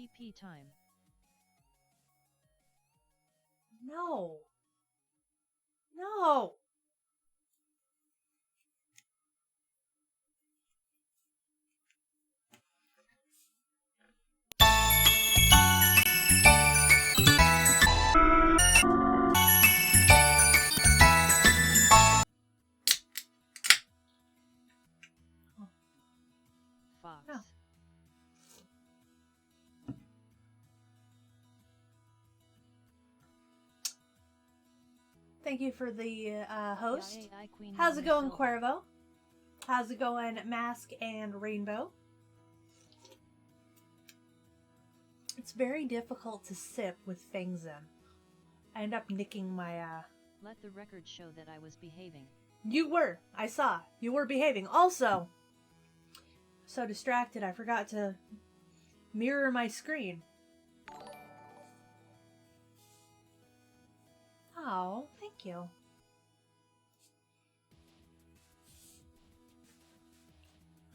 PP time. No. No. Fox. No. Thank you for the host. Yay, Queen How's it Mommy going, Silva. Cuervo? How's it going, Mask and Rainbow? It's very difficult to sip with fangs in. I end up nicking my, Let the record show that I was behaving. You were. I saw. You were behaving. Also, so distracted I forgot to mirror my screen. Oh, thank you.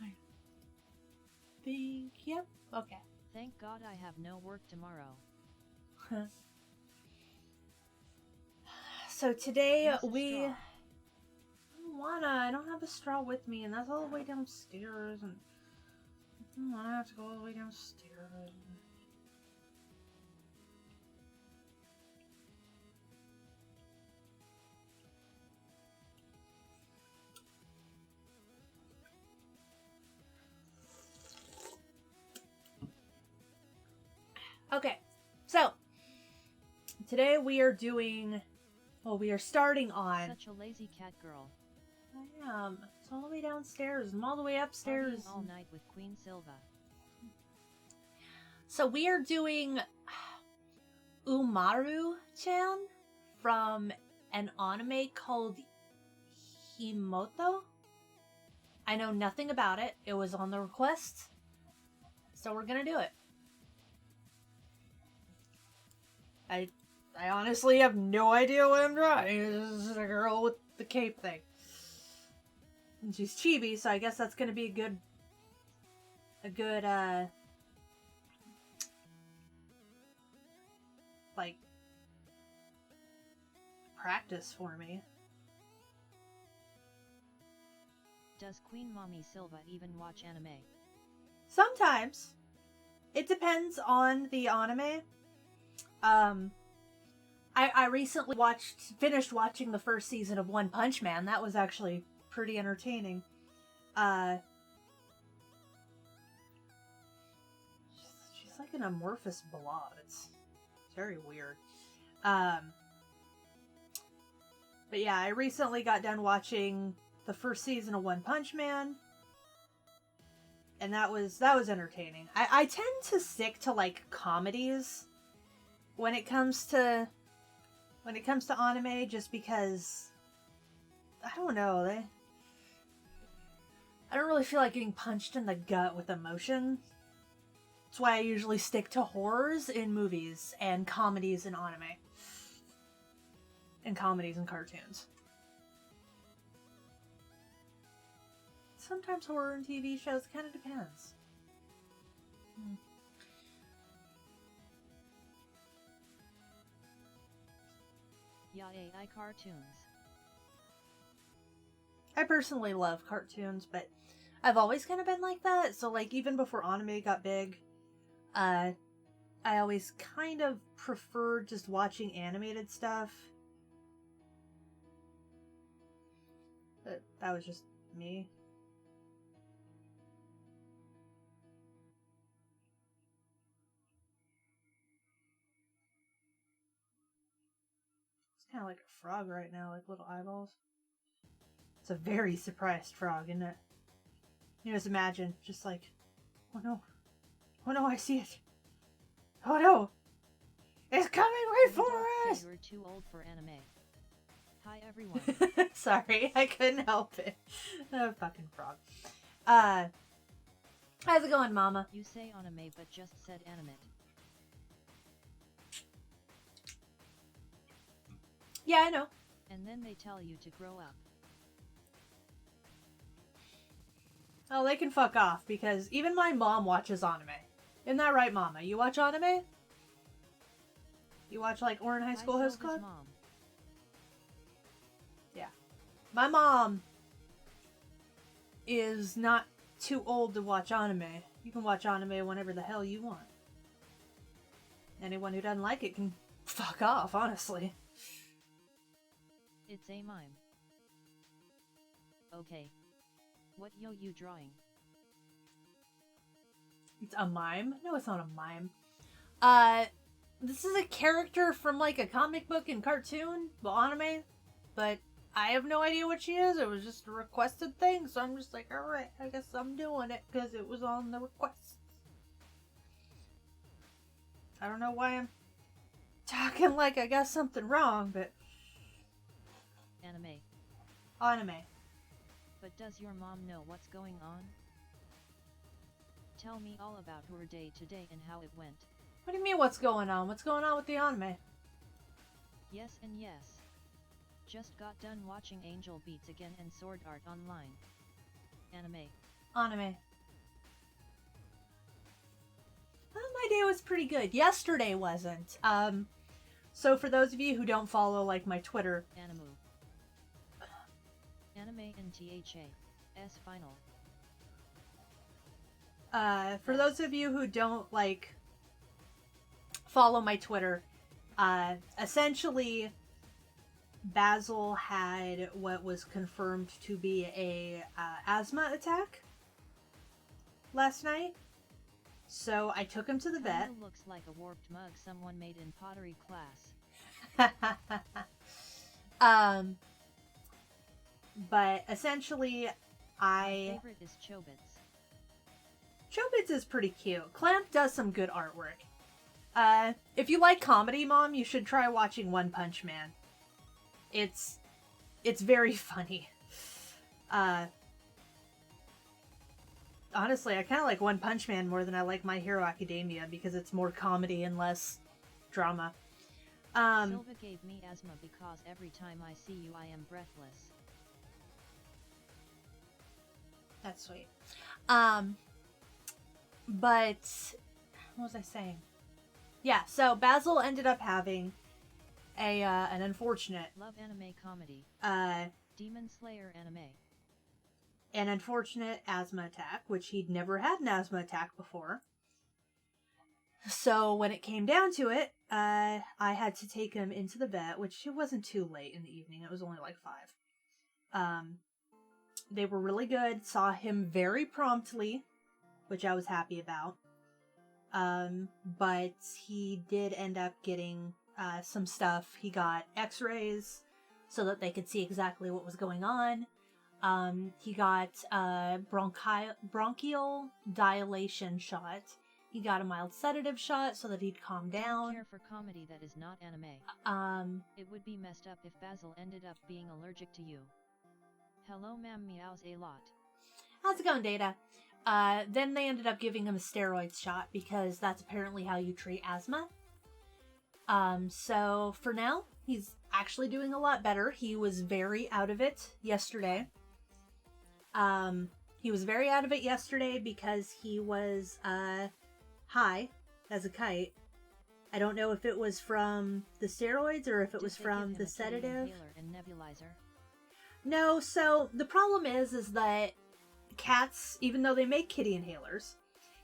I think, yep, okay. Thank God I have no work tomorrow. So today Use a straw. I don't have a straw with me, and that's all the way downstairs, and I don't want to have to go all the way downstairs. Okay, so today we are starting on. Such a lazy cat girl. I am. It's all the way downstairs. I'm all the way upstairs. Partying all night with Queen Silva. So we are doing Umaru-chan from an anime called Himoto. I know nothing about it. It was on the request. So we're gonna do it. I honestly have no idea what I'm drawing. It's just a girl with the cape thing. And she's chibi, so I guess that's gonna be a good like practice for me. Does Queen Mommy Silva even watch anime? Sometimes. It depends on the anime. I recently finished watching the first season of One Punch Man. That was actually pretty entertaining. She's like an amorphous blob. It's very weird. But yeah, I recently got done watching the first season of One Punch Man. And that was entertaining. I tend to stick to like comedies when it comes to anime, just because I don't know, I don't really feel like getting punched in the gut with emotion. That's why I usually stick to horrors in movies and comedies in anime. And comedies and cartoons. Sometimes horror in TV shows, it kind of depends. Yeah, AI cartoons. I personally love cartoons, but I've always kind of been like that. So, like, even before anime got big, I always kind of preferred just watching animated stuff. But that was just me. It's kind of like a frog right now, like little eyeballs. It's a very surprised frog, isn't it? You just imagine, just like, oh no. Oh no, I see it. Oh no! It's coming right for us! You were too old for anime. Hi everyone. Sorry, I couldn't help it. Oh, fucking frog. How's it going, Mama? You say anime but just said animate. Yeah, I know. And then they tell you to grow up. Oh, they can fuck off, because even my mom watches anime. Isn't that right, Mama? You watch anime? You watch like Orin High School Host Club? Mom. Yeah. My mom is not too old to watch anime. You can watch anime whenever the hell you want. Anyone who doesn't like it can fuck off, honestly. It's a mime. Okay. What yo you drawing? It's a mime? No, it's not a mime. This is a character from like a comic book and cartoon, well, anime, but I have no idea what she is. It was just a requested thing, so I'm just like, alright, I guess I'm doing it because it was on the request. I don't know why I'm talking like I got something wrong, but... Anime. Anime. But does your mom know what's going on? Tell me all about her day today and how it went. What do you mean what's going on? What's going on with the anime? Yes and yes. Just got done watching Angel Beats again and Sword Art Online. Anime. Anime. Well, my day was pretty good. Yesterday wasn't. So for those of you who don't follow, like, my Twitter... Animu. Anime and THA. S final. For those of you who don't, like, follow my Twitter, essentially, Basil had what was confirmed to be a asthma attack last night. So I took him to the vet. Kinda looks like a warped mug someone made in pottery class. But essentially, My favorite is Chobits. Chobits is pretty cute. Clamp does some good artwork. If you like comedy, Mom, you should try watching One Punch Man. It's very funny. Honestly, I kind of like One Punch Man more than I like My Hero Academia because it's more comedy and less drama. Silva gave me asthma because every time I see you I am breathless. That's sweet. But what was I saying? Yeah, so Basil ended up having an unfortunate Love anime comedy. Demon Slayer anime. an unfortunate asthma attack, which he'd never had an asthma attack before. So when it came down to it, I had to take him into the vet, which it wasn't too late in the evening. It was only like 5. They were really good. Saw him very promptly, which I was happy about. But he did end up getting some stuff. He got x-rays so that they could see exactly what was going on. He got a bronchial dilation shot. He got a mild sedative shot so that he'd calm down. Care for comedy that is not anime. It would be messed up if Basil ended up being allergic to you. Hello ma'am meows a lot. How's it going, Data? Then they ended up giving him a steroid shot because that's apparently how you treat asthma. So for now, he's actually doing a lot better. He was very out of it yesterday. He was very out of it yesterday because he was, high as a kite. I don't know if it was from the steroids or if it was from the sedative. And nebulizer? No, so the problem is that cats, even though they make kitty inhalers,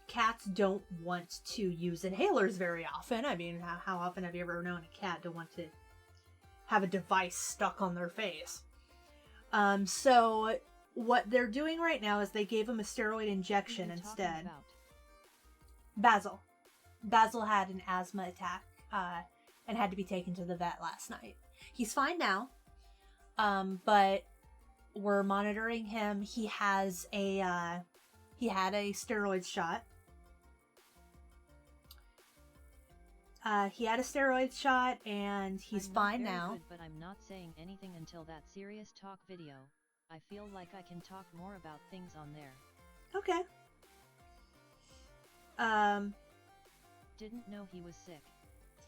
cats don't want to use inhalers very often. I mean, how often have you ever known a cat to want to have a device stuck on their face? So what they're doing right now is they gave him a steroid injection instead. Basil. Basil had an asthma attack and had to be taken to the vet last night. He's fine now, but we're monitoring him. He has he had a steroid shot. He had a steroid shot and he's fine now. Good, but I'm not saying anything until that serious talk video. I feel like I can talk more about things on there. Okay. Didn't know he was sick.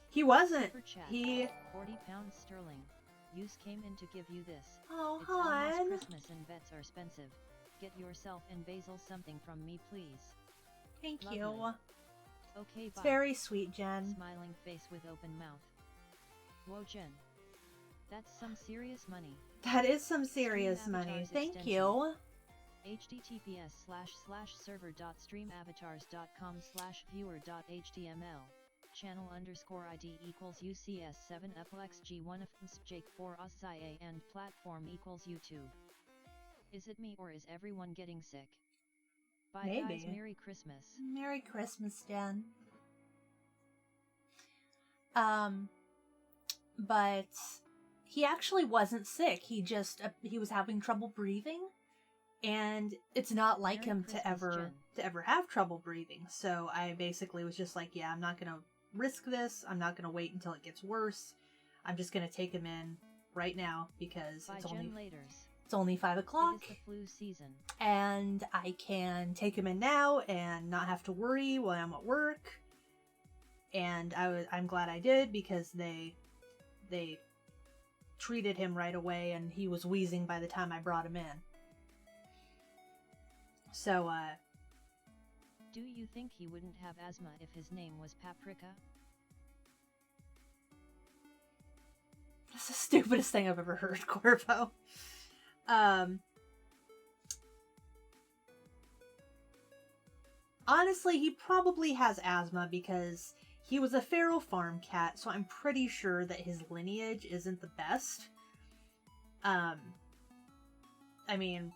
He wasn't. Chat, He 40 pounds sterling. Yous came in to give you this. Oh, it's almost hon. Christmas and vets are expensive. Get yourself and Basil something from me, please. Thank Lovely. you. Okay, It's bye. very sweet, Jen. Smiling face with open mouth. Whoa, Jen. That's some serious money. That is some serious money. Thank you. https://server.streamavatars.com/viewer.html channel_ID equals UCS7FLXG1FMSJake4OSIA and platform equals YouTube. Is it me or is everyone getting sick? Bye Maybe. guys, Merry Christmas. Merry Christmas, Jen. But he actually wasn't sick. He was having trouble breathing, and it's not like Merry him Christmas, to ever have trouble breathing. So I basically was just like, yeah, I'm not gonna risk this. I'm not gonna wait until it gets worse. I'm just gonna take him in right now because Bye, it's Jen, only 5 o'clock. It is the flu season. And I can take him in now and not have to worry while I'm at work. And I'm glad I did because they treated him right away and he was wheezing by the time I brought him in. So, do you think he wouldn't have asthma if his name was Paprika? That's the stupidest thing I've ever heard, Corvo. Honestly, he probably has asthma because he was a feral farm cat, so I'm pretty sure that his lineage isn't the best. I mean,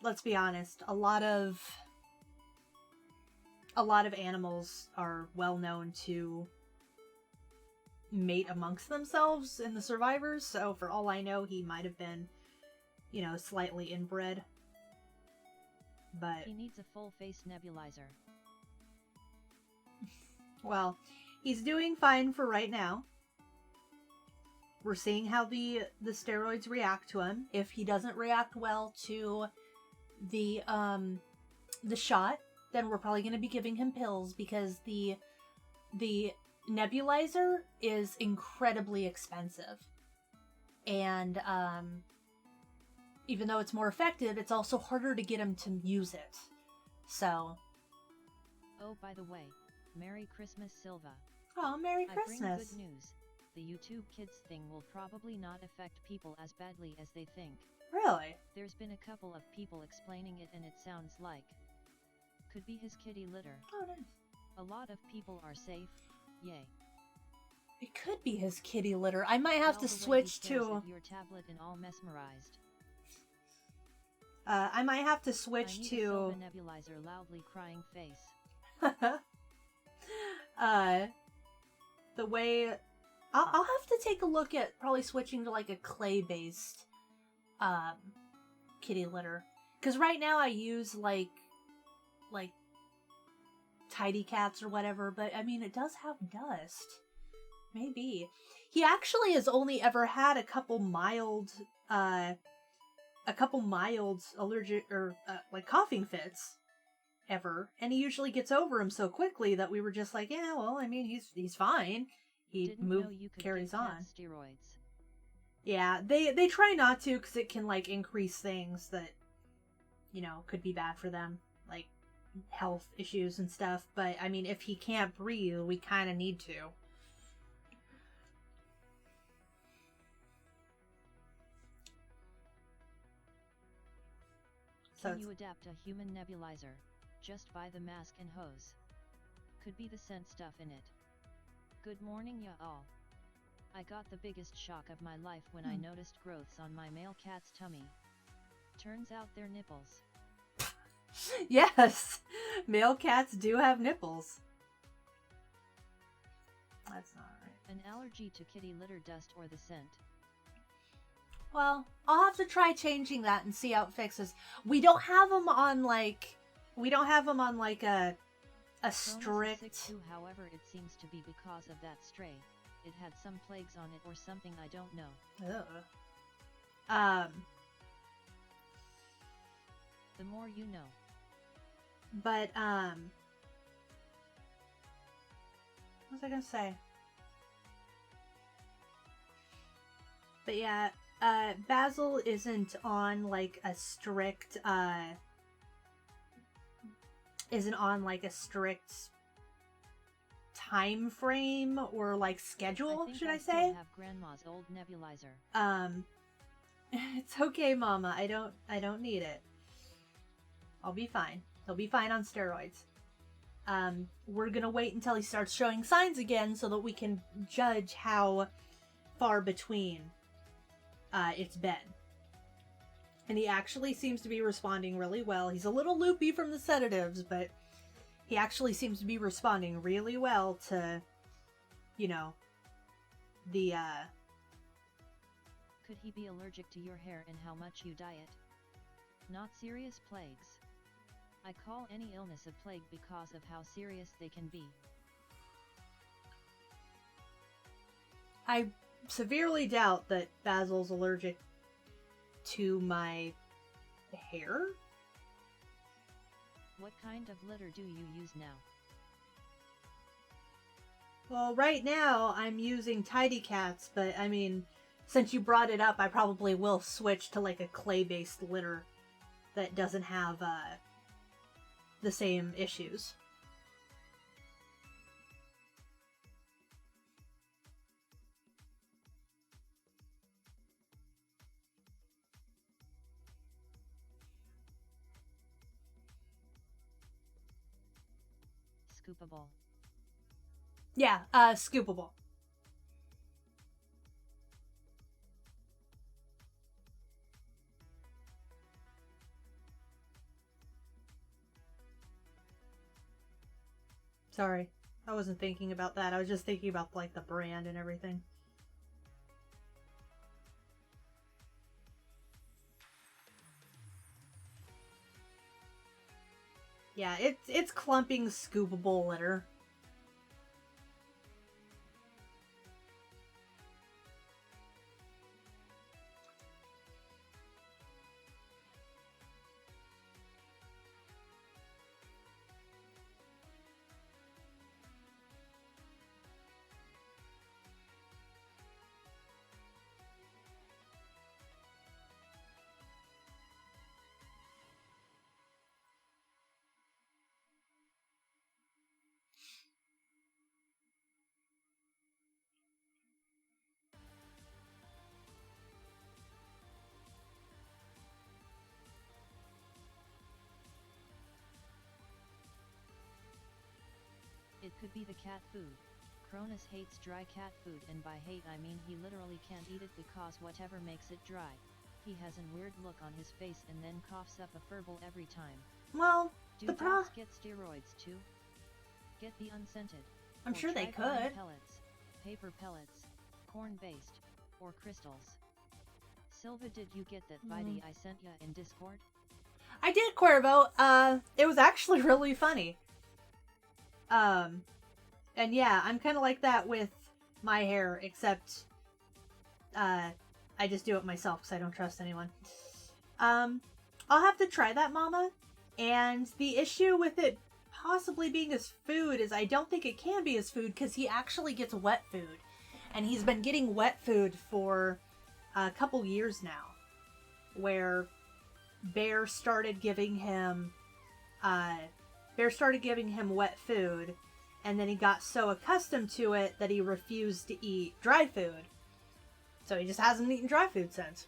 let's be honest, a lot of animals are well known to mate amongst themselves in the survivors, so for all I know, he might have been, slightly inbred. But he needs a full-face nebulizer. Well, he's doing fine for right now. We're seeing how the steroids react to him. If he doesn't react well to the shot, then we're probably going to be giving him pills because the nebulizer is incredibly expensive. And even though it's more effective, it's also harder to get him to use it. So. Oh, by the way, Merry Christmas, Silva. Oh, Merry Christmas. I bring good news. The YouTube Kids thing will probably not affect people as badly as they think. Really? There's been a couple of people explaining it and it sounds like could be his kitty litter. Oh, nice. A lot of people are safe. Yay. It could be his kitty litter. I might have to switch to your tablet and all mesmerized. I might have to switch to a nebulizer loudly crying face. The way I'll have to take a look at probably switching to like a clay-based kitty litter, because right now I use like Tidy Cats or whatever, but I mean it does have dust. Maybe he actually has only ever had a couple mild allergic or like coughing fits ever, and he usually gets over them so quickly that we were just like, yeah, well, I mean, he's fine. He carries on. Steroids. Yeah, they try not to because it can like increase things that could be bad for them, like health issues and stuff. But I mean, if he can't breathe, we kind of need to. Can you adapt a human nebulizer? Just buy the mask and hose. Could be the scent stuff in it. Good morning, y'all. I got the biggest shock of my life when I noticed growths on my male cat's tummy. Turns out they're nipples. Yes! Male cats do have nipples. That's not right. An allergy to kitty litter dust or the scent. Well, I'll have to try changing that and see how it fixes. We don't have them on like a strict. 6-2, however, it seems to be because of that stray. It had some plagues on it or something, I don't know. Ugh. The more you know. But what was I gonna say? But yeah, Basil isn't on like a strict time frame or like schedule, should I say? Have grandma's old nebulizer. It's okay, Mama. I don't need it. I'll be fine. He'll be fine on steroids. We're gonna wait until he starts showing signs again so that we can judge how far between it's been. And he actually seems to be responding really well. He's a little loopy from the sedatives, but he actually seems to be responding really well to, you know, the, Could he be allergic to your hair and how much you diet? Not serious plagues. I call any illness a plague because of how serious they can be. I severely doubt that Basil's allergic to my hair. What kind of litter do you use now? Well, right now I'm using Tidy Cats, but I mean, since you brought it up, I probably will switch to like a clay-based litter that doesn't have the same issues. Scoopable. Yeah, scoopable. Sorry, I wasn't thinking about that. I was just thinking about like the brand and everything. Yeah, it's clumping scoopable litter. It could be the cat food. Cronus hates dry cat food, and by hate I mean he literally can't eat it because whatever makes it dry. He has a weird look on his face and then coughs up a furball every time. Well, do dogs get steroids too? Get the unscented. I'm sure they could. Pellets, paper pellets, corn-based, or crystals. Silva, did you get that video I sent ya in Discord? I did, Cuervo. It was actually really funny. And yeah, I'm kind of like that with my hair, except, I just do it myself because I don't trust anyone. I'll have to try that, Mama. And the issue with it possibly being his food is I don't think it can be his food because he actually gets wet food. And he's been getting wet food for a couple years now, where Bear started giving him wet food, and then he got so accustomed to it that he refused to eat dry food. So he just hasn't eaten dry food since.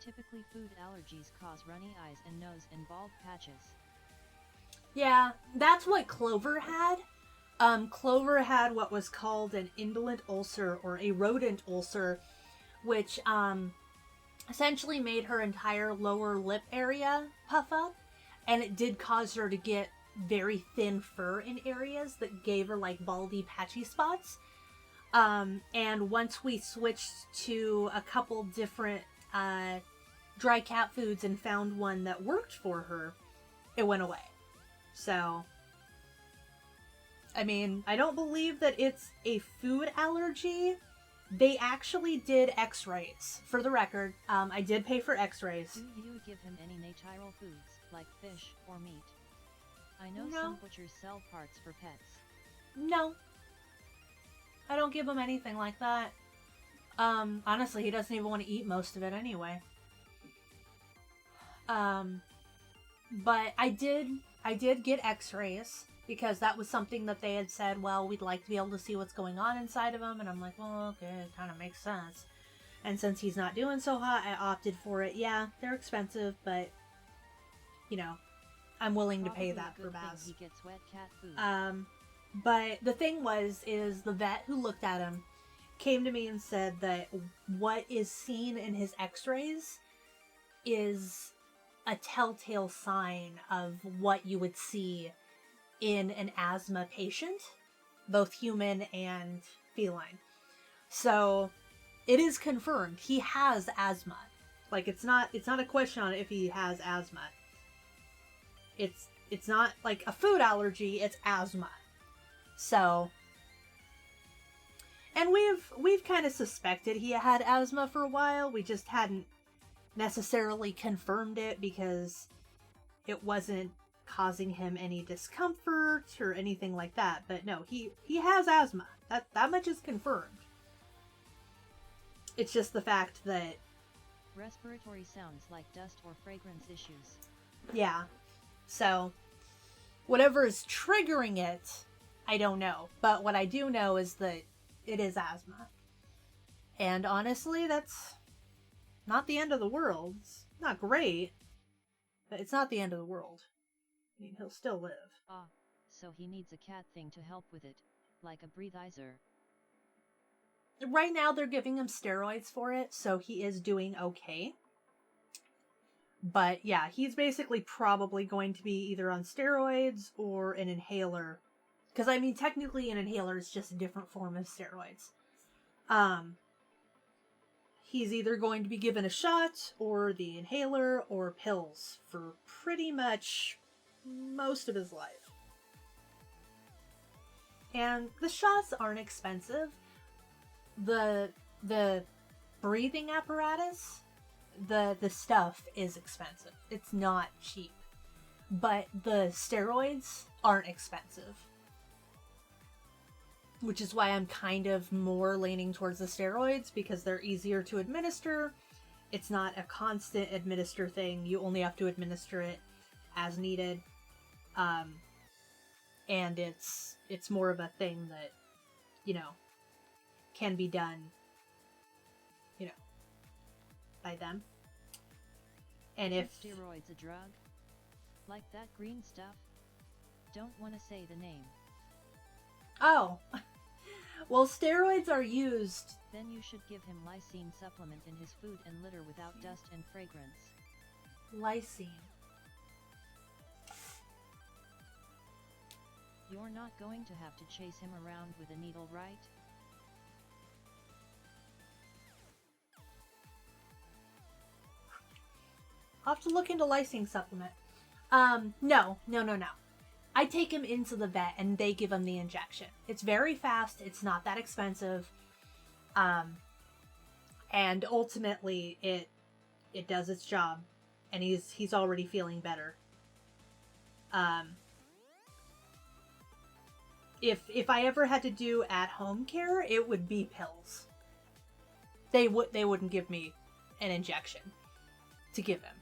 Typically food allergies cause runny eyes and nose and bald patches. Yeah, that's what Clover had. Clover had what was called an indolent ulcer, or a rodent ulcer, which essentially made her entire lower lip area puff up, and it did cause her to get very thin fur in areas that gave her like baldy patchy spots. And once we switched to a couple different dry cat foods and found one that worked for her, it went away. So, I mean, I don't believe that it's a food allergy, They actually did x-rays. For the record, I did pay for x-rays. Do you give him any natural foods, like fish or meat? I know No. some butchers sell parts for pets. No. I don't give him anything like that. Honestly, he doesn't even want to eat most of it anyway. But I did get x-rays because that was something that they had said, well, we'd like to be able to see what's going on inside of him. And I'm like, well, okay, it kind of makes sense. And since he's not doing so hot, I opted for it. Yeah, they're expensive, but, you know, I'm willing to pay that for Baz. He gets wet cat food. But the thing is the vet who looked at him came to me and said that what is seen in his x-rays is a telltale sign of what you would see in an asthma patient, both human and feline. So it is confirmed he has asthma. Like, it's not a question on if he has asthma. It's not like a food allergy, it's asthma. So, and we've kind of suspected he had asthma for a while. We just hadn't necessarily confirmed it because it wasn't causing him any discomfort or anything like that. But no, he has asthma. That much is confirmed. It's just the fact that respiratory sounds like dust or fragrance issues. Yeah. So whatever is triggering it, I don't know. But what I do know is that it is asthma. And honestly, that's not the end of the world. It's not great, but it's not the end of the world. I mean, he'll still live. Ah, so he needs a cat thing to help with it, like a breathizer. Right now, they're giving him steroids for it, so he is doing okay. But yeah, he's basically probably going to be either on steroids or an inhaler. Because, I mean, technically an inhaler is just a different form of steroids. He's either going to be given a shot, or the inhaler, or pills for pretty much most of his life. And the shots aren't expensive. The breathing apparatus, the stuff is expensive. It's not cheap. But the steroids aren't expensive. Which is why I'm kind of more leaning towards the steroids, because they're easier to administer. It's not a constant administer thing. You only have to administer it as needed. And it's more of a thing that, you know, can be done, you know, by them. And if steroids a drug? Like that green stuff? Don't want to say the name. Oh. Well, steroids are used. Then you should give him lysine supplement in his food and litter without dust and fragrance. Lysine. You're not going to have to chase him around with a needle, right? I'll have to look into lysine supplement. No. I take him into the vet and they give him the injection. It's very fast. It's not that expensive. And ultimately it does its job, and he's already feeling better. If I ever had to do at-home care, it would be pills. They wouldn't give me an injection to give him.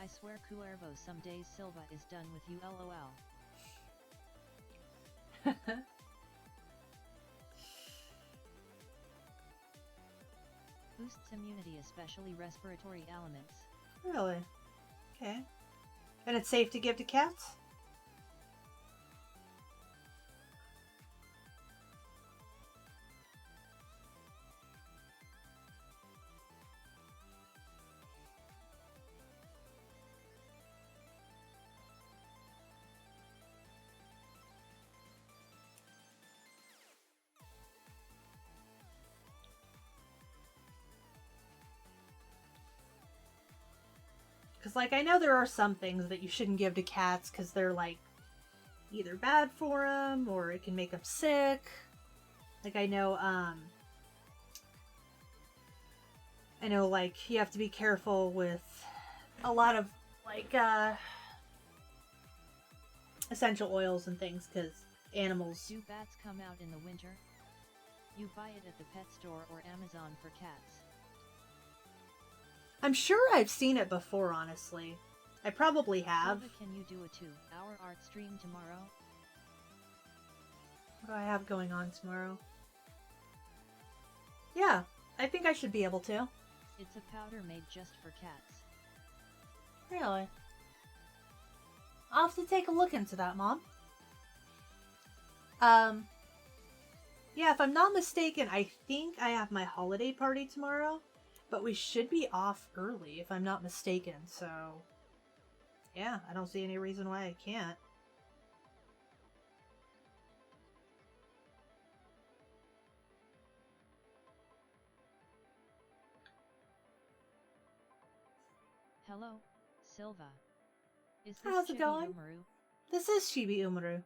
I swear, Cuervo, some days Silva is done with you, lol. Boosts immunity, especially respiratory elements. Really? Okay. And it's safe to give to cats? Because, like, I know there are some things that you shouldn't give to cats because they're, like, either bad for them or it can make them sick. Like I know like you have to be careful with a lot of like essential oils and things because animals. Do bats come out in the winter? You buy it at the pet store or Amazon for cats. I'm sure I've seen it before, honestly. I probably have. Silva, can you do a 2-hour art stream tomorrow? What do I have going on tomorrow? Yeah, I think I should be able to. It's a powder made just for cats. Really? I'll have to take a look into that, Mom. Yeah, if I'm not mistaken, I think I have my holiday party tomorrow, but we should be off early if I'm not mistaken, so yeah, I don't see any reason why I can't. Hello, Silva. Is this How's it going? Umaru? This is Chibi Umaru.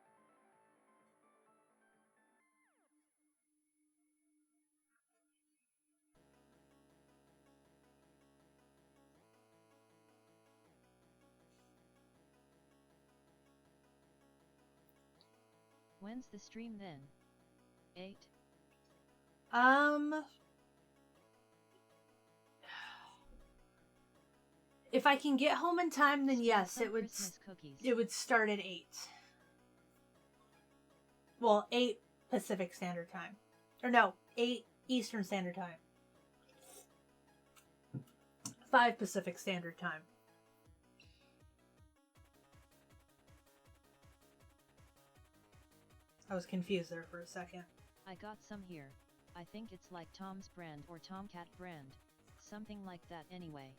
When's the stream then? 8? If I can get home in time, then Steal yes, some it would Christmas cookies. it would start at 8. Well, 8 Pacific Standard Time. Or no, 8 Eastern Standard Time. 5 Pacific Standard Time. I was confused there for a second. I got some here. I think it's like Tom's brand or Tomcat brand. Something like that anyway.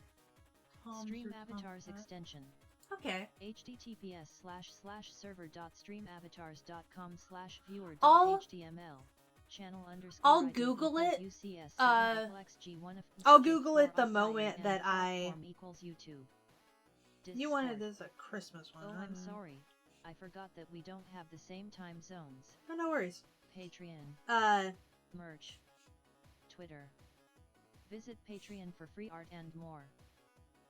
Stream Avatars extension. Okay. https://server.streamavatars.com/viewer.html channel _ I'll Google it. I'll Google it the moment that I. YouTube. You wanted this a Christmas one. Oh, I'm sorry. I forgot that we don't have the same time zones. Oh, no worries. Patreon. Merch. Twitter. Visit Patreon for free art and more.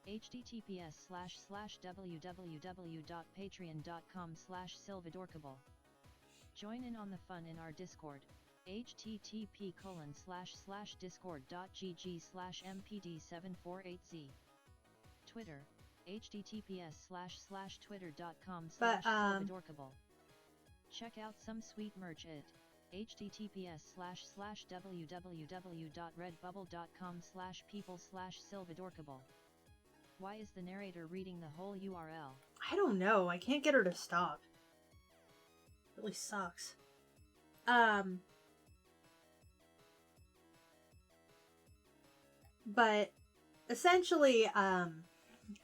https://www.patreon.com/Silvadorkable. Join in on the fun in our Discord. http://discord.gg/mpd748z. Twitter. https://twitter.com/Silvadorkable. Check out some sweet merch at https://www.redbubble.com/people/Silvadorkable. Why is the narrator reading the whole URL? I don't know. I can't get her to stop. It really sucks. But essentially,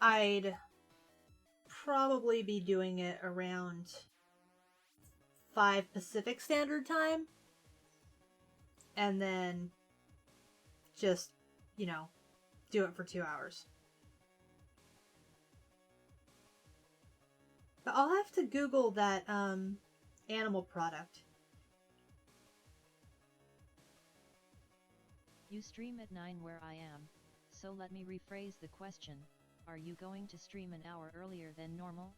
I'd probably be doing it around 5 Pacific Standard Time. And then just, do it for 2 hours. But I'll have to Google that animal product. You stream at 9 where I am, so let me rephrase the question. Are you going to stream an hour earlier than normal?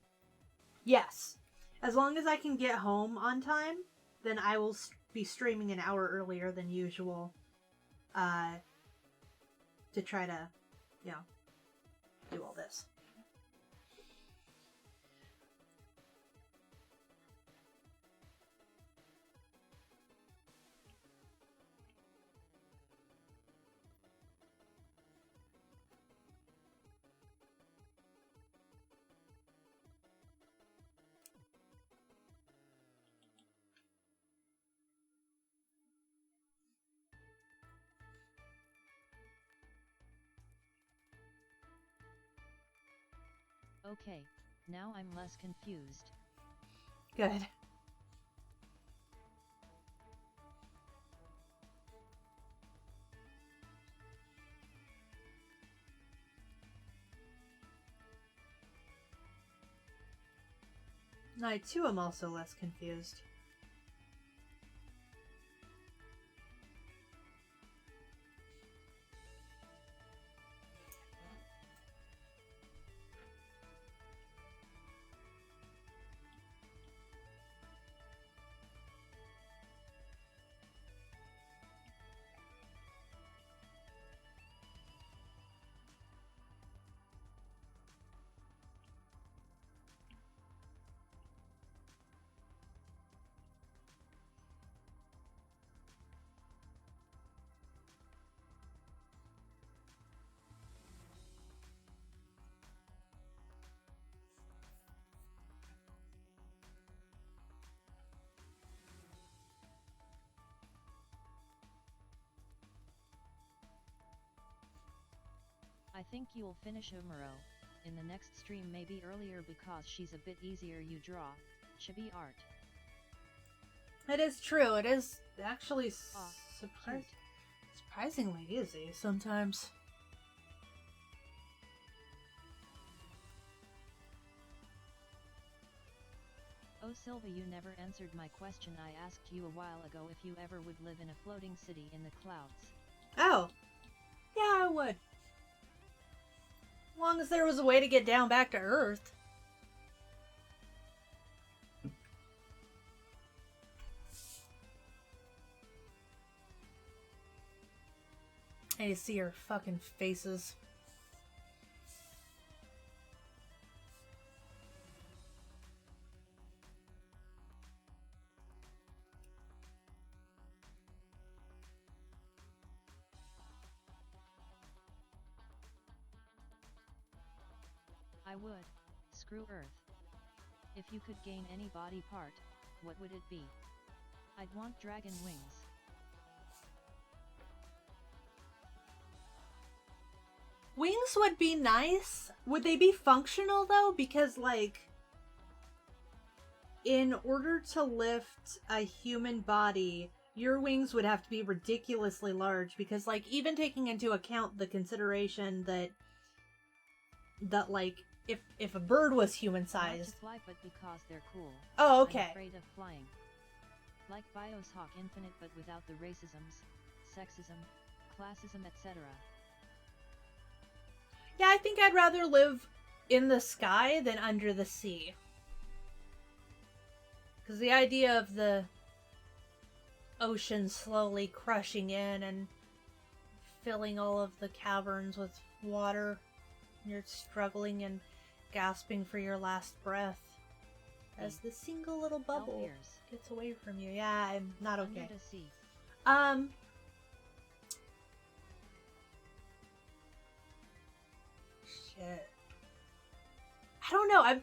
Yes. As long as I can get home on time, then I will be streaming an hour earlier than usual. To try to, do all this. Okay, now I'm less confused. Good. I too am also less confused. I think you'll finish Umaru in the next stream, maybe earlier, because she's a bit easier. You draw chibi art. It is true. It is actually Cute. surprisingly easy sometimes. Oh Silva, you never answered my question. I asked you a while ago if you ever would live in a floating city in the clouds. Oh. Yeah, I would. As long as there was a way to get down back to Earth. I see your fucking faces. I would. Screw Earth. If you could gain any body part, what would it be? I'd want dragon wings. Wings would be nice. Would they be functional though? Because like, in order to lift a human body, your wings would have to be ridiculously large, because like, even taking into account the consideration that like, if a bird was human Not sized. to fly, but because they're cool. Oh, okay. I'm afraid of flying. Like Bioshock Infinite, but without the racisms, sexism, classism, etc. Yeah, I think I'd rather live in the sky than under the sea. Because the idea of the ocean slowly crushing in and filling all of the caverns with water, you're struggling and gasping for your last breath as the single little bubble gets away from you. Yeah, I'm not okay. Under the sea. Shit. I don't know. I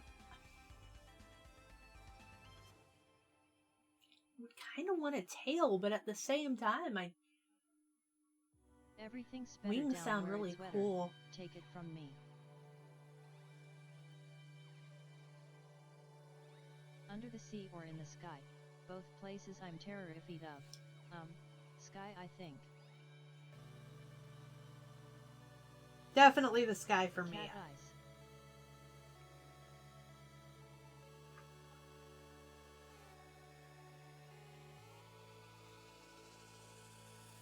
would kind of want a tail, but at the same time, Everything's better wings down sound where really it's wetter. cool. Take it from me. Under the sea or in the sky, both places I'm terrified of. Sky, I think. Definitely the sky for me. Cat eyes.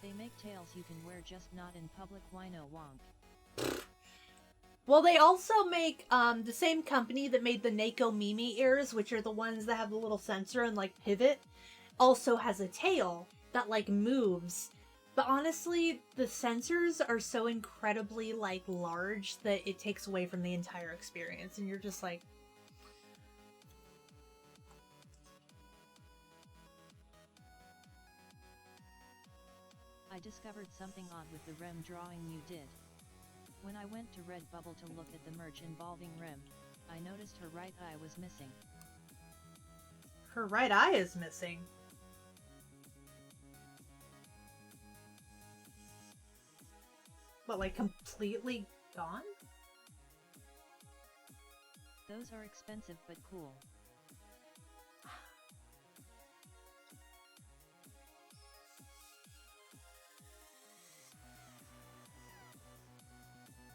They make tails you can wear, just not in public. Wino wonk. Well, they also make, the same company that made the Neko Mimi ears, which are the ones that have the little sensor and, like, pivot, also has a tail that, like, moves. But honestly, the sensors are so incredibly, like, large that it takes away from the entire experience, and you're just like... I discovered something odd with the Rem drawing you did. When I went to Redbubble to look at the merch involving Rem, I noticed her right eye was missing. Her right eye is missing. What, like completely gone? Those are expensive but cool.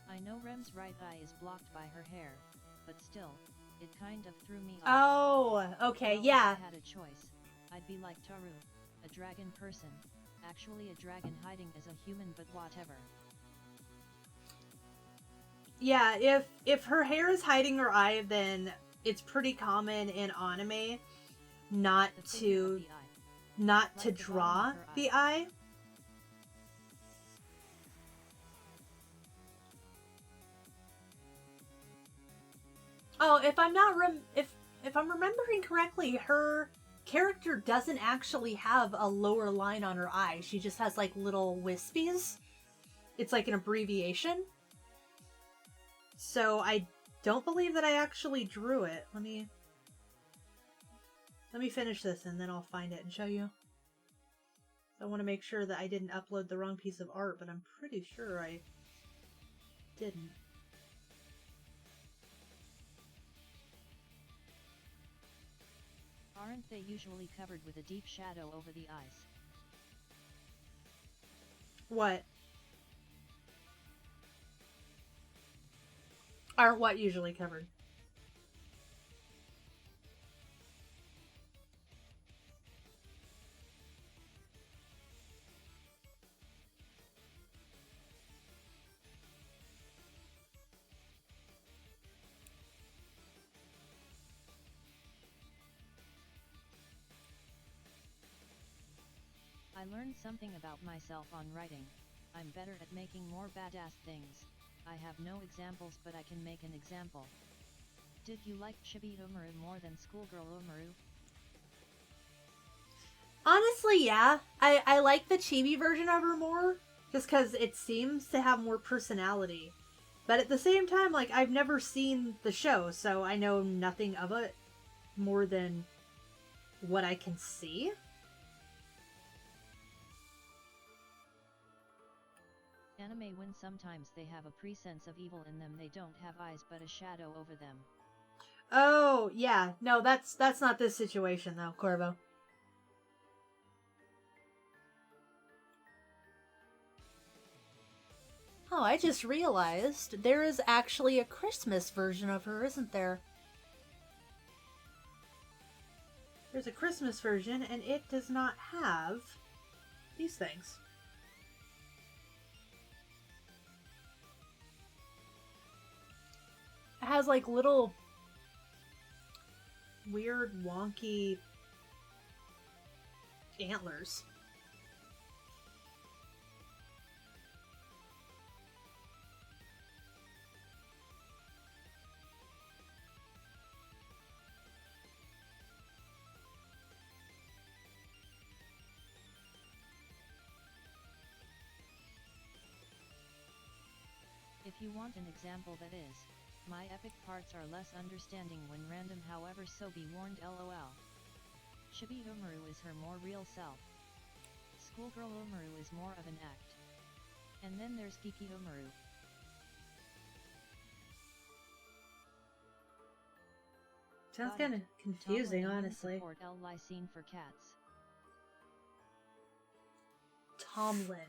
I know Rem's right eye is blocked by her hair, but still, It kind of threw me off. Oh, okay, Well, yeah. if I had a choice, I'd be like Taru, a dragon person. Actually a dragon hiding as a human, but whatever. Yeah, if her hair is hiding her eye, then it's pretty common in anime not The figure of to the eye. not Like to the bottom draw of her the eye. eye. Oh, if I'm not if I'm remembering correctly, her character doesn't actually have a lower line on her eye. She just has like little wispies. It's like an abbreviation. So I don't believe that I actually drew it. Let me finish this and then I'll find it and show you. I want to make sure that I didn't upload the wrong piece of art, but I'm pretty sure I didn't. Aren't they usually covered with a deep shadow over the eyes? What? Aren't what usually covered? I learned something about myself on writing. I'm better at making more badass things. I have no examples, but I can make an example. Did you like Chibi Umaru more than Schoolgirl Umaru? Honestly, yeah. I like the chibi version of her more, just because it seems to have more personality. But at the same time, like, I've never seen the show, so I know nothing of it more than what I can see. Anime, when sometimes they have a presense of evil in them, they don't have eyes but a shadow over them. Oh, yeah. No, that's not this situation, though, Corvo. Oh, I just realized there is actually a Christmas version of her, isn't there? There's a Christmas version, and it does not have these things. It has like little weird, wonky antlers. If you want an example, that is, my epic parts are less understanding when random, however, so be warned, lol. Chibi Umaru is her more real self. Schoolgirl Umaru is more of an act. And then there's Geeky Umaru. Sounds Got kind of it. confusing, Tomlin and honestly. support L-lysine for cats. Tomlin.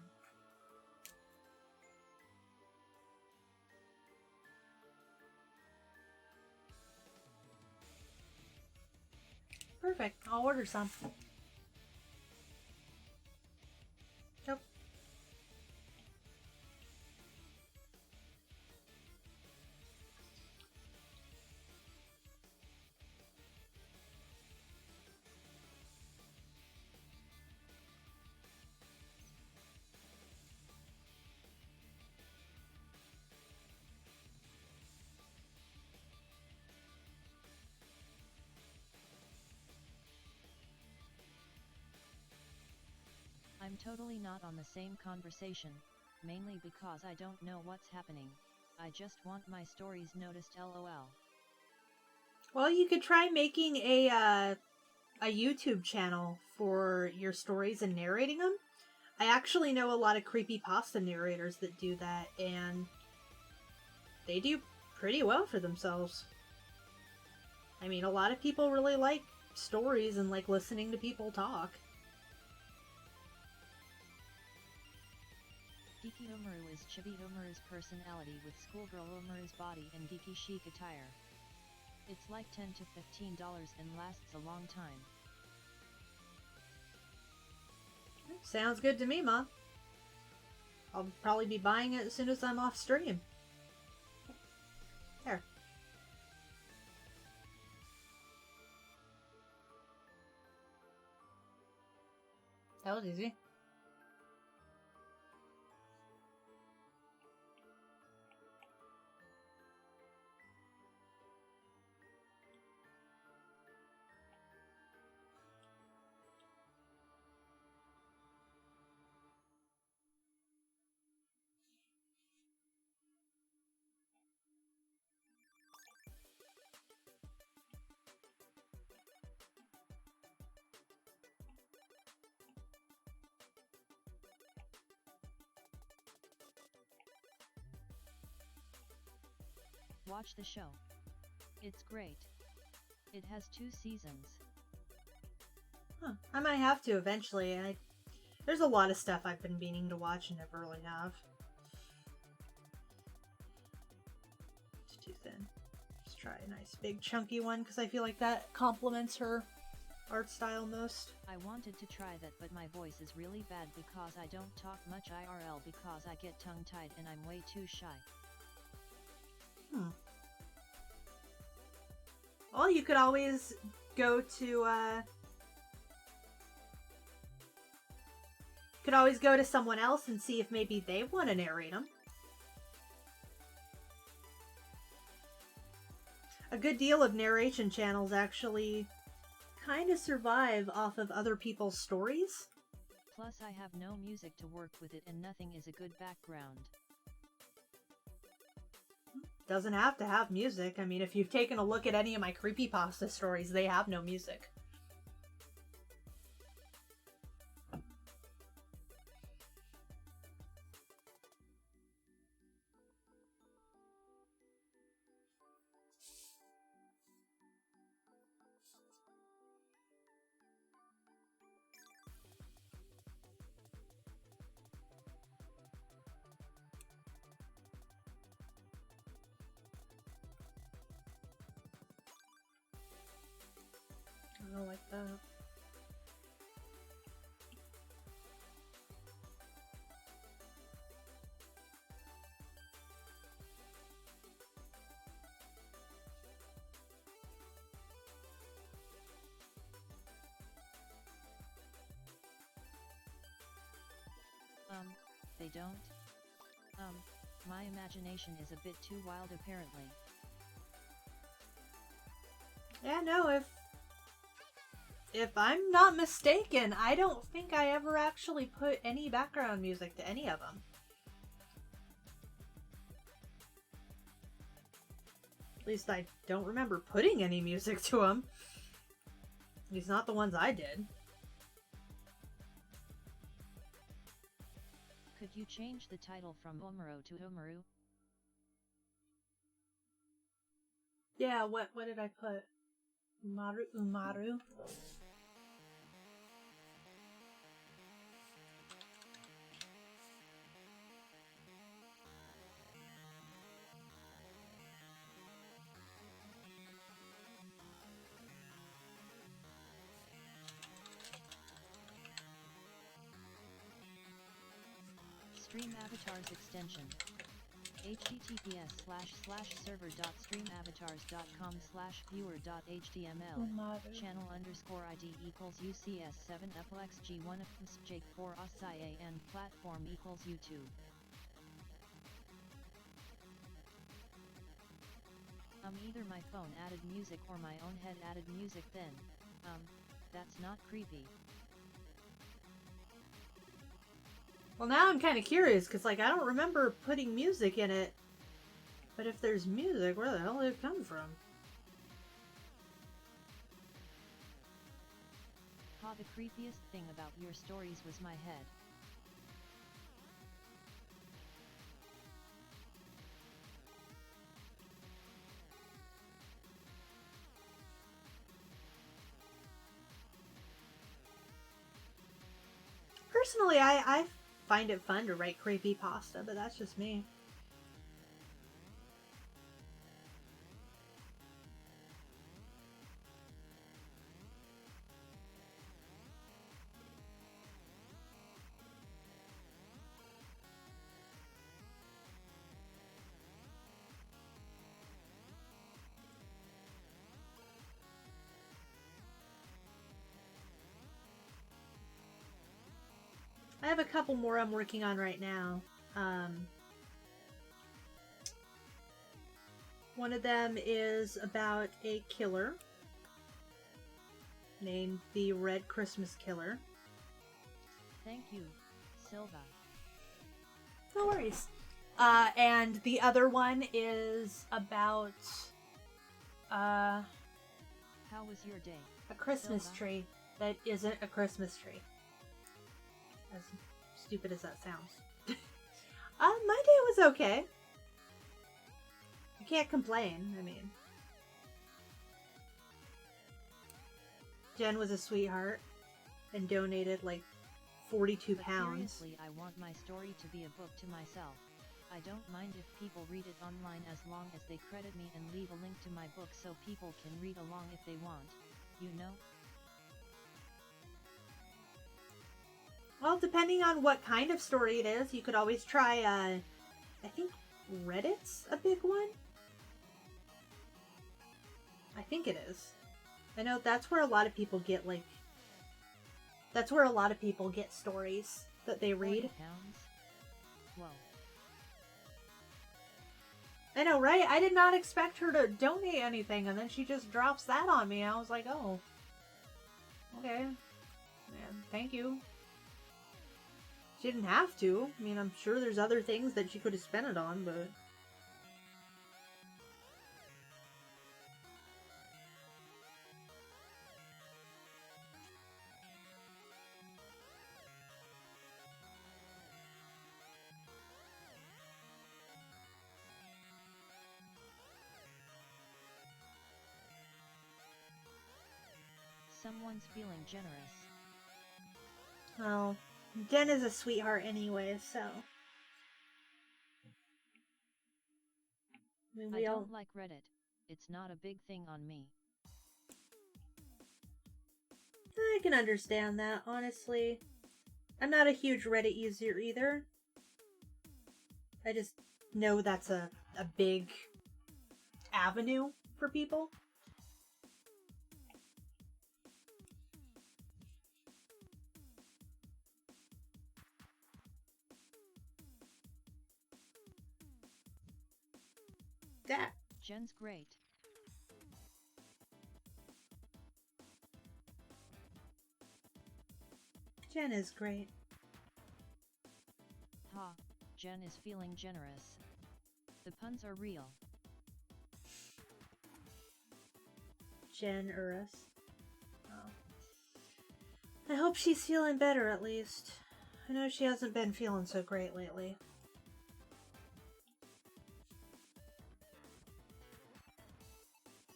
Perfect. I'll order some. Yep. I'm totally not on the same conversation, mainly because I don't know what's happening. I just want my stories noticed, lol. Well, you could try making a YouTube channel for your stories and narrating them. I actually know a lot of creepypasta narrators that do that, and they do pretty well for themselves. I mean, a lot of people really like stories and like listening to people talk. Geeky Umaru is Chibi Umaru's personality with Schoolgirl Umaru's body and geeky chic attire. It's like $10 to $15 and lasts a long time. Sounds good to me, Ma. I'll probably be buying it as soon as I'm off stream. There. That was easy. Watch the show. It's great. It has 2 seasons. Huh. I might have to eventually. There's a lot of stuff I've been meaning to watch and never really have. It's too thin. Just try a nice big chunky one because I feel like that complements her art style most. I wanted to try that, but my voice is really bad because I don't talk much IRL because I get tongue-tied and I'm way too shy. Well, you could always go to someone else and see if maybe they want to narrate them. A good deal of narration channels actually kind of survive off of other people's stories. Plus I have no music to work with it and nothing is a good background. Doesn't have to have music. I mean, if you've taken a look at any of my creepypasta stories, they have no music. I don't like that. They don't? My imagination is a bit too wild apparently. Yeah, no, if I'm not mistaken, I don't think I ever actually put any background music to any of them. At least I don't remember putting any music to them. At least not the ones I did. Could you change the title from Umaru to Umaru? Yeah, what did I put? Umaru? Stream Avatars extension. https://server.streamavatars.com/viewer.html channel_id equals UCS7 FLXG1 Jake 4 OSIA and platform equals YouTube. Either my phone added music or my own head added music then. That's not creepy. Well, now I'm kind of curious, because, like, I don't remember putting music in it. But if there's music, where the hell did it come from? The creepiest thing about your stories was my head. Personally, I find it fun to write creepypasta, but that's just me. I have a couple more I'm working on right now. One of them is about a killer named the Red Christmas Killer. Thank you, Silva. No worries. And the other one is about how was your day? A Christmas Silva? tree that isn't a Christmas tree. As stupid as that sounds. My day was okay. I can't complain. I mean, Jen was a sweetheart and donated like 42 But pounds. seriously, I want my story to be a book to myself. I don't mind if people read it online as long as they credit me and leave a link to my book so people can read along if they want, you know? Well, depending on what kind of story it is, you could always try, I think Reddit's a big one. I think it is. I know that's where a lot of people get, like, that's where a lot of people get stories that they read. 40 pounds? Whoa. I know, right? I did not expect her to donate anything, and then she just drops that on me. I was like, oh. Okay. Man, thank you. She didn't have to. I mean, I'm sure there's other things that she could have spent it on, but... Someone's feeling generous. Well, Jen is a sweetheart anyway, so... I mean, I don't like Reddit. It's not a big thing on me. I can understand that, honestly. I'm not a huge Reddit user either. I just know that's a big avenue for people. That. Jen's great. Jen is great. Ha, Jen is feeling generous. The puns are real. Jen Urus. Oh. I hope she's feeling better at least. I know she hasn't been feeling so great lately.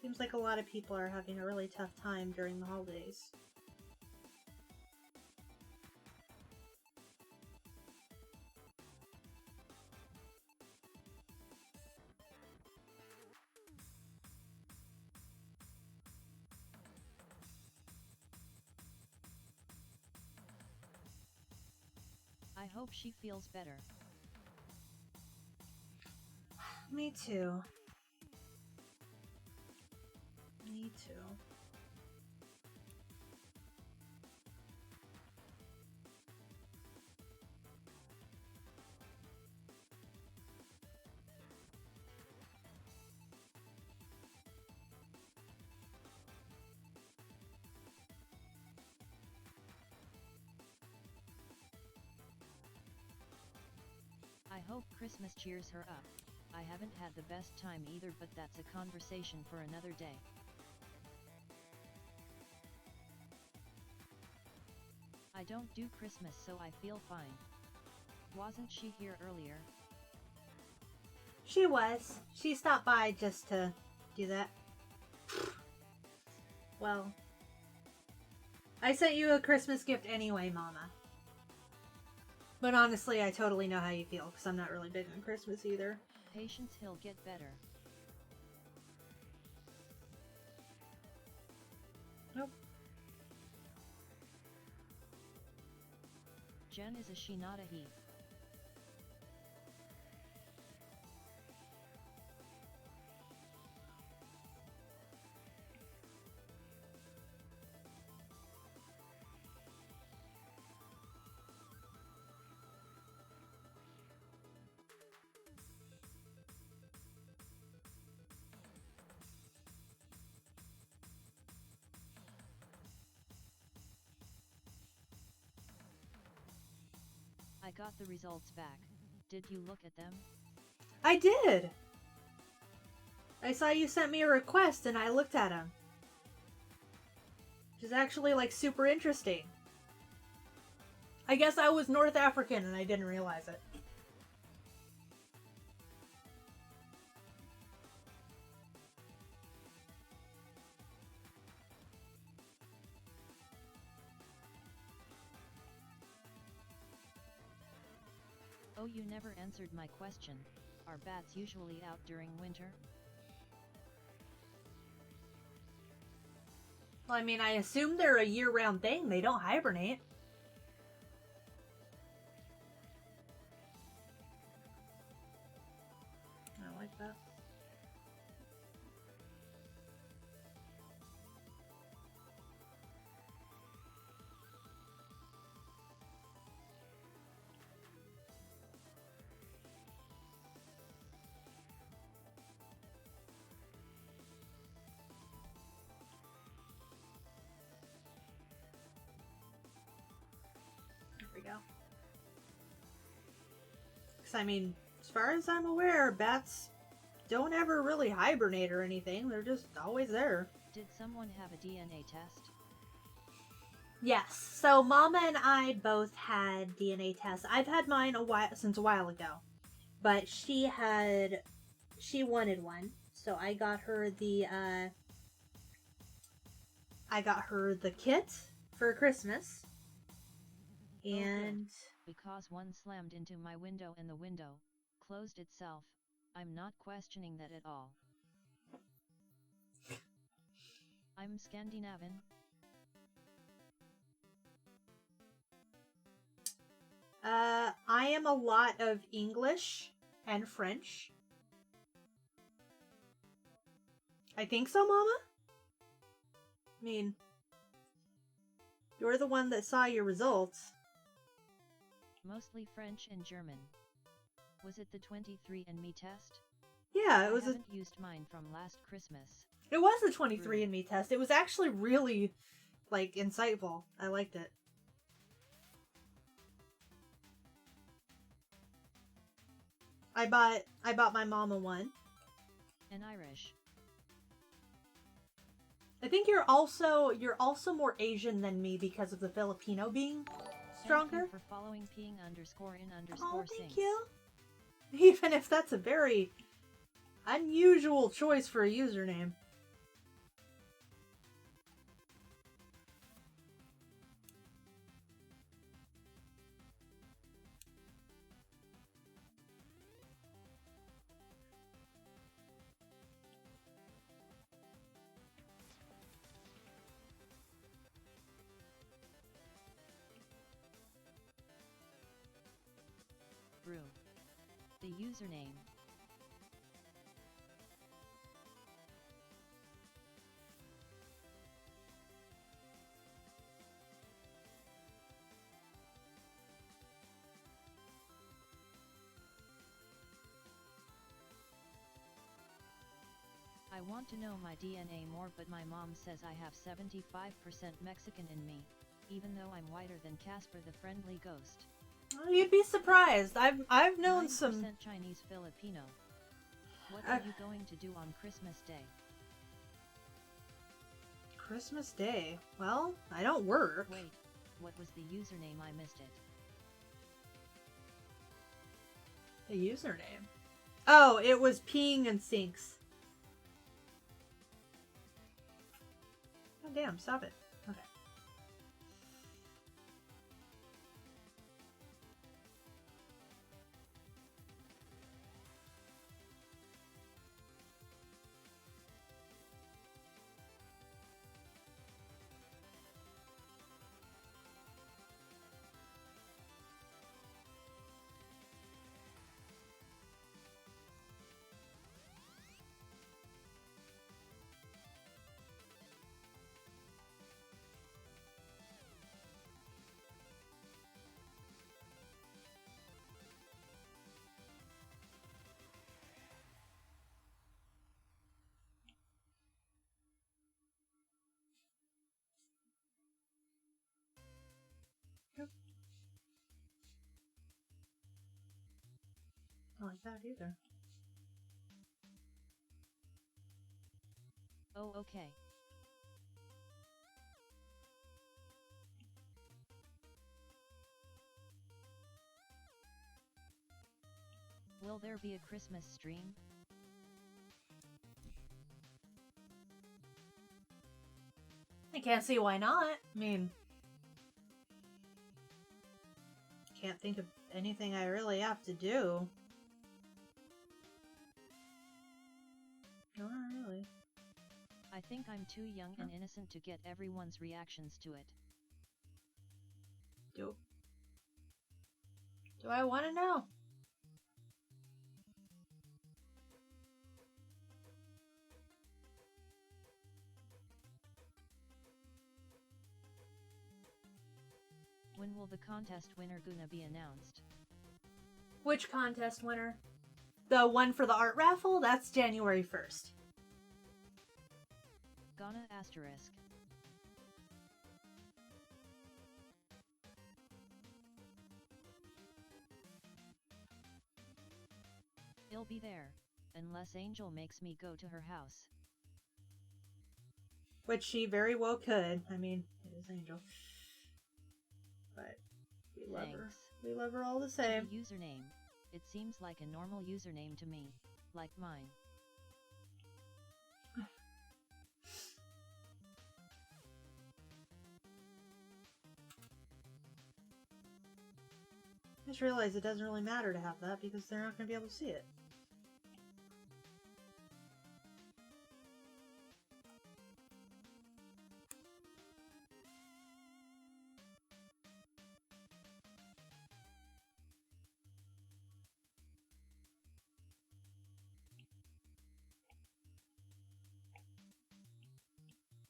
Seems like a lot of people are having a really tough time during the holidays. I hope she feels better. Me too. Me too. I hope Christmas cheers her up. I haven't had the best time either, but that's a conversation for another day. I don't do Christmas, so I feel fine. Wasn't she here earlier? She was. She stopped by just to do that. Well, I sent you a Christmas gift anyway, Mama. But honestly, I totally know how you feel, because I'm not really big on Christmas either. Patience, he'll get better. Nope. Jen is a she, not a he. I got the results back. Did you look at them? I did! I saw you sent me a request and I looked at them. Which is actually, like, super interesting. I guess I was North African and I didn't realize it. Oh, you never answered my question. Are bats usually out during winter? Well, I mean, I assume they're a year-round thing. They don't hibernate. I like that. There we go. Because, I mean, as far as I'm aware, bats don't ever really hibernate or anything. They're just always there. Did someone have a DNA test? Yes. So Mama and I both had DNA tests. I've had mine since a while ago, but she wanted one, so I got her the kit for Christmas. And because one slammed into my window and the window closed itself. I'm not questioning that at all. I'm Scandinavian. I am a lot of English and French. I think so, Mama? I mean, you're the one that saw your results. Mostly French and German. Was it the 23andMe test? Yeah, it was. I haven't used mine from last Christmas. It was the 23andMe test. It was actually really, like, insightful. I liked it. I bought my mama one. And Irish. I think you're also more Asian than me because of the Filipino being stronger. Thank you for following _in_sing. Oh, thank you. Even if that's a very unusual choice for a username. Brew. The username. I want to know my DNA more, but my mom says I have 75% Mexican in me, even though I'm whiter than Casper the Friendly Ghost. Well, you'd be surprised. I've known 9% some Chinese Filipino. What are you going to do on Christmas Day? Christmas Day. Well, I don't work. Wait, what was the username? I missed it. The username. Oh, it was Peeing and Sinks. Oh, damn, stop it. Okay. like that either. Oh, okay. Will there be a Christmas stream? I can't see why not. I mean, can't think of anything I really have to do. Not really. I think I'm too young and innocent to get everyone's reactions to it. Do I want to know? When will the contest winner gonna be announced? Which contest winner? The one for the art raffle? That's January 1st. Gonna asterisk. I'll be there, unless Angel makes me go to her house. Which she very well could. I mean, it is Angel. But we love her. We love her all the same. The username. It seems like a normal username to me, like mine. I just realized it doesn't really matter to have that because they're not going to be able to see it.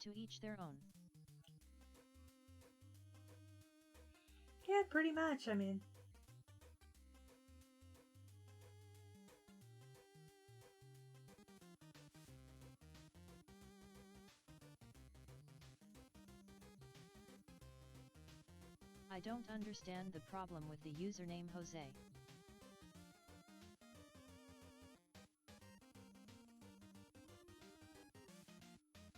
To each their own. Yeah, pretty much, I mean. I don't understand the problem with the username Jose.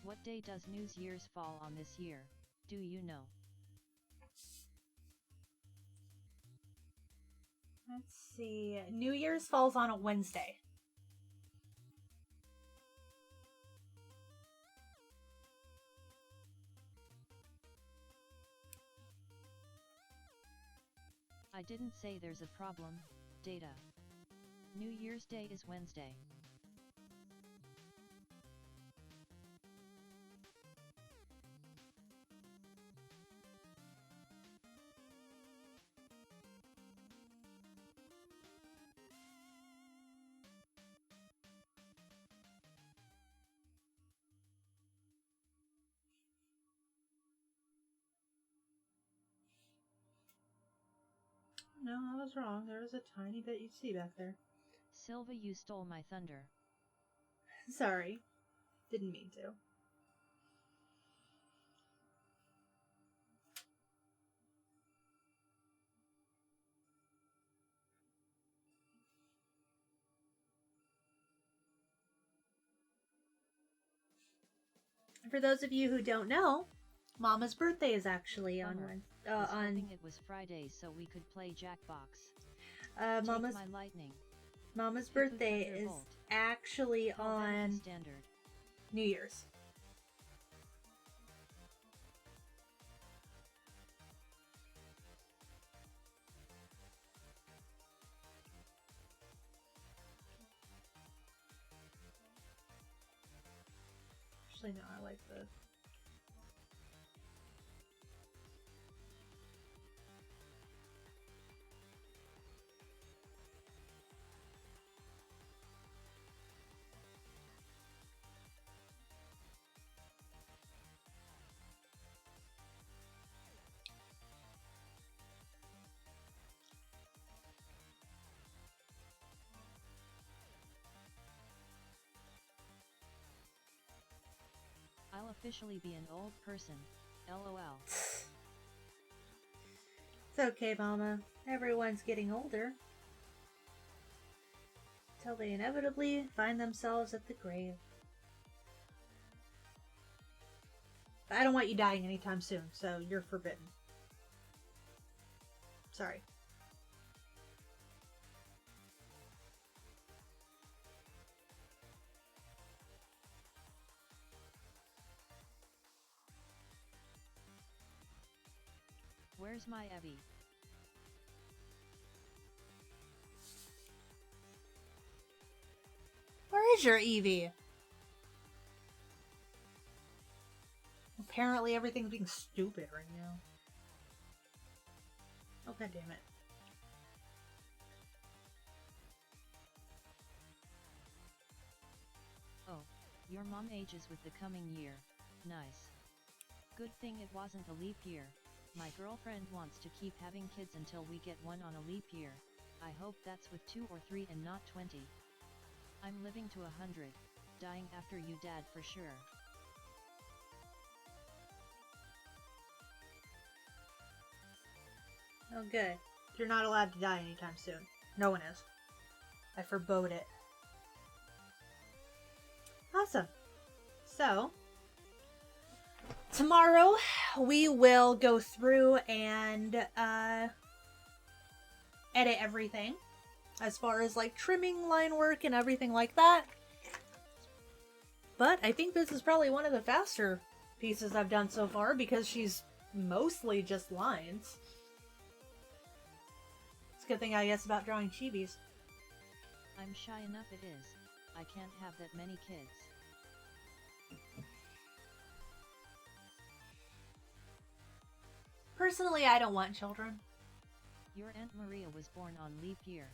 What day does New Year's fall on this year, do you know? Let's see. New Year's falls on a Wednesday. I didn't say there's a problem, Data. New Year's Day is Wednesday. No, I was wrong. There was a tiny bit you see back there. Silva, you stole my thunder. Sorry. Didn't mean to. For those of you who don't know, Mama's birthday is actually on Wednesday. Hoping it was Friday so we could play Jackbox. My lightning. Mama's birthday is actually on Standard. New Year's. Actually, no, I like the... I'll officially be an old person, LOL. It's okay, Mama. Everyone's getting older. till they inevitably find themselves at the grave. I don't want you dying anytime soon, so you're forbidden. Sorry. Where's my Evie? Where is your Evie? Apparently everything's being stupid right now. Oh, god damn it. Oh, your mom ages with the coming year. Nice. Good thing it wasn't a leap year. My girlfriend wants to keep having kids until we get one on a leap year. I hope that's with 2 or 3 and not 20. I'm living to 100, dying after you, Dad, for sure. Oh, good. You're not allowed to die anytime soon. No one is. I forbode it. Awesome. So, tomorrow we will go through and edit everything. As far as like trimming, line work, and everything like that. But I think this is probably one of the faster pieces I've done so far because she's mostly just lines. It's a good thing, I guess, about drawing chibis. I'm shy enough it is. I can't have that many kids. Personally, I don't want children. Your Aunt Maria was born on leap year.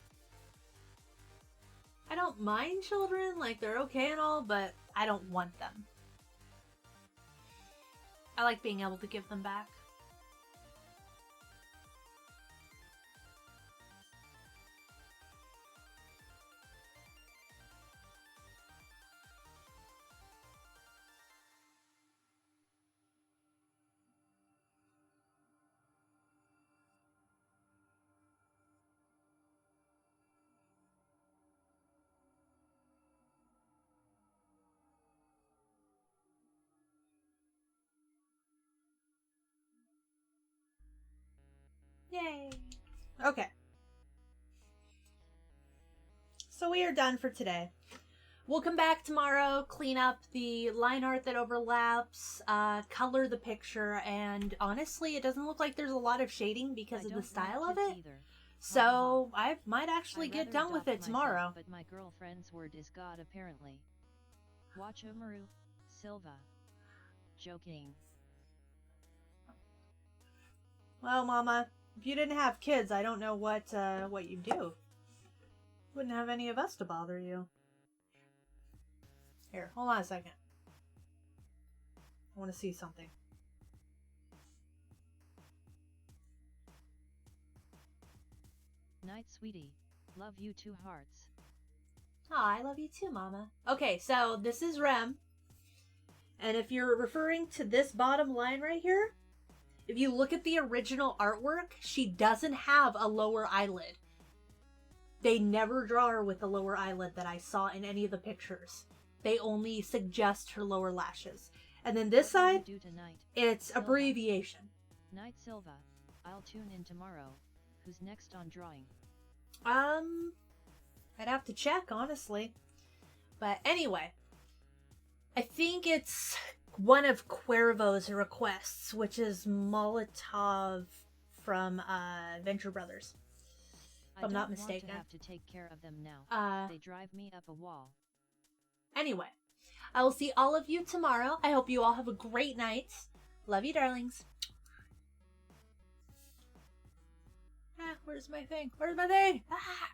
I don't mind children, like they're okay and all, but I don't want them. I like being able to give them back. Yay! Okay. So we are done for today. We'll come back tomorrow, clean up the line art that overlaps, color the picture, and honestly, it doesn't look like there's a lot of shading because of the style of it. Either. So I might actually get done with it tomorrow. But my girlfriend's word is God, apparently. Watch Umaru, Silva. Joking. Well, Mama, if you didn't have kids, I don't know what you do. Wouldn't have any of us to bother you. Here, hold on a second. I want to see something. Night, sweetie. Love you, 2 hearts. Aw, I love you too, Mama. Okay, so this is Rem. And if you're referring to this bottom line right here, if you look at the original artwork, she doesn't have a lower eyelid. They never draw her with a lower eyelid that I saw in any of the pictures. They only suggest her lower lashes. And then this side, it's Silva? abbreviation. Night, Silva. I'll tune in tomorrow. Who's next on drawing? I'd have to check, honestly. But anyway, I think it's one of Cuervo's requests, which is Molotov from Venture Brothers. If I'm not mistaken. I don't want to have to take care of them now. They drive me up a wall. Anyway, I will see all of you tomorrow. I hope you all have a great night. Love you, darlings. Ah, where's my thing? Where's my thing? Ah!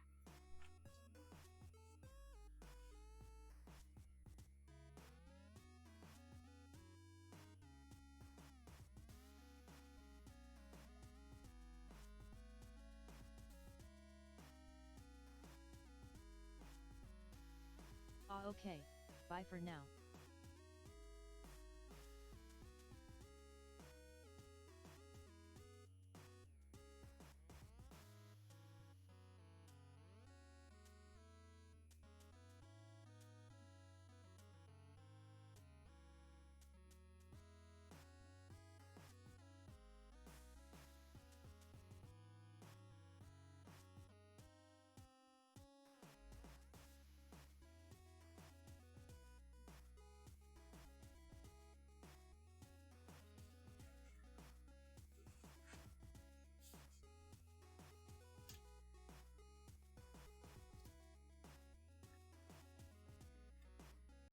Okay, bye for now.